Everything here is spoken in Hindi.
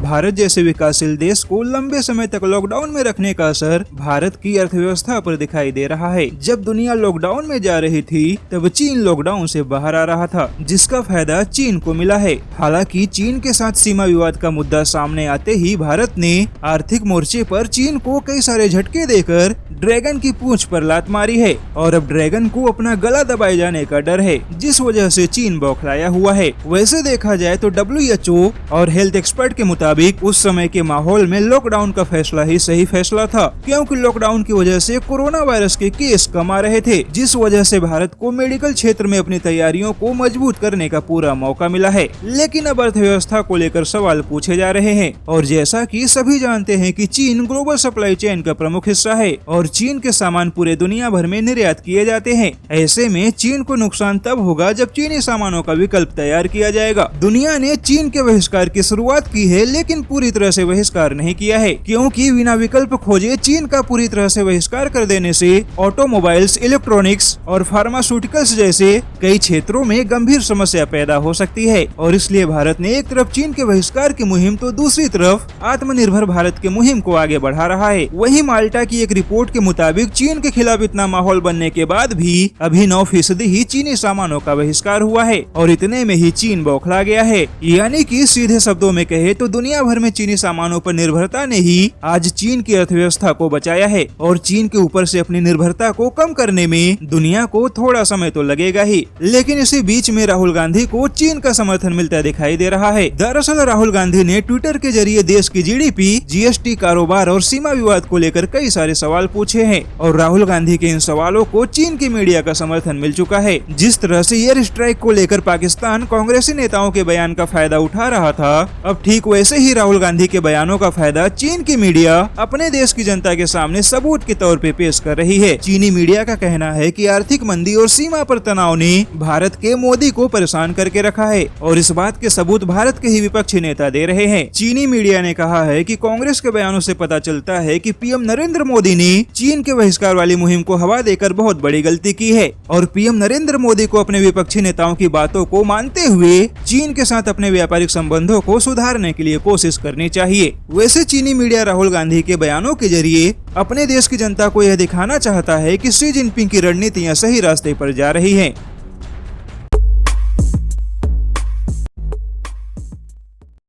भारत जैसे विकासशील देश को लंबे समय तक लॉकडाउन में रखने का असर भारत की अर्थव्यवस्था पर दिखाई दे रहा है। जब दुनिया लॉकडाउन में जा रही थी तब चीन लॉकडाउन से बाहर आ रहा था, जिसका फायदा चीन को मिला है। हालांकि चीन के साथ सीमा विवाद का मुद्दा सामने आते ही भारत ने आर्थिक मोर्चे पर चीन को कई सारे झटके देकर ड्रैगन की पूंछ पर लात मारी है और अब ड्रैगन को अपना गला दबाए जाने का डर है, जिस वजह से चीन बौखलाया हुआ है। वैसे देखा जाए तो WHO और हेल्थ एक्सपर्ट के मुताबिक उस समय के माहौल में लॉकडाउन का फैसला ही सही फैसला था, क्योंकि लॉकडाउन की वजह से कोरोना वायरस के केस कम आ रहे थे, जिस वजह से भारत को मेडिकल क्षेत्र में अपनी तैयारियों को मजबूत करने का पूरा मौका मिला है। लेकिन अब अर्थव्यवस्था को लेकर सवाल पूछे जा रहे हैं और जैसा कि सभी जानते हैं कि चीन ग्लोबल सप्लाई चेन का प्रमुख हिस्सा है और चीन के सामान पूरे दुनिया भर में निर्यात किए जाते हैं। ऐसे में चीन को नुकसान तब होगा जब चीनी सामानों का विकल्प तैयार किया जाएगा। दुनिया ने चीन के बहिष्कार की शुरुआत की है, लेकिन पूरी तरह से बहिष्कार नहीं किया है, क्योंकि बिना विकल्प खोजे चीन का पूरी तरह से बहिष्कार कर देने से ऑटोमोबाइल्स, इलेक्ट्रॉनिक्स और फार्मास्यूटिकल्स जैसे कई क्षेत्रों में गंभीर समस्या पैदा हो सकती है। और इसलिए भारत ने एक तरफ चीन के बहिष्कार की मुहिम तो दूसरी तरफ आत्मनिर्भर भारत की मुहिम को आगे बढ़ा रहा है। वहीं माल्टा की एक रिपोर्ट के मुताबिक चीन के खिलाफ इतना माहौल बनने के बाद भी अभी 9% ही चीनी सामानों का बहिष्कार हुआ है और इतने में ही चीन बौखला गया है। यानी कि सीधे शब्दों में कहे तो दुनिया भर में चीनी सामानों पर निर्भरता ने ही आज चीन की अर्थव्यवस्था को बचाया है और चीन के ऊपर से अपनी निर्भरता को कम करने में दुनिया को थोड़ा समय तो लगेगा ही। लेकिन इसी बीच में राहुल गांधी को चीन का समर्थन मिलता दिखाई दे रहा है। दरअसल राहुल गांधी ने ट्विटर के जरिए देश की GDP, GST, कारोबार और सीमा विवाद को लेकर कई सारे सवाल पूछे हैं और राहुल गांधी के इन सवालों को चीन की मीडिया का समर्थन मिल चुका है। जिस तरह से एयर स्ट्राइक को लेकर पाकिस्तान कांग्रेसी नेताओं के बयान का फायदा उठा रहा था, अब ठीक वैसे ही राहुल गांधी के बयानों का फायदा चीन की मीडिया अपने देश की जनता के सामने सबूत के तौर पे पेश कर रही है। चीनी मीडिया का कहना है कि आर्थिक मंदी और सीमा पर तनाव ने भारत के मोदी को परेशान करके रखा है और इस बात के सबूत भारत के ही विपक्षी नेता दे रहे हैं। चीनी मीडिया ने कहा है कि कांग्रेस के बयानों से पता चलता है कि PM नरेंद्र मोदी ने चीन के बहिष्कार वाली मुहिम को हवा देकर बहुत बड़ी गलती की है और PM नरेंद्र मोदी को अपने विपक्षी नेताओं की बातों को मानते हुए चीन के साथ अपने व्यापारिक संबंधों को सुधारने के लिए कोशिश करनी चाहिए। वैसे चीनी मीडिया राहुल गांधी के बयानों के जरिए अपने देश की जनता को यह दिखाना चाहता है कि शी जिनपिंग की रणनीतियाँ सही रास्ते पर जा रही है।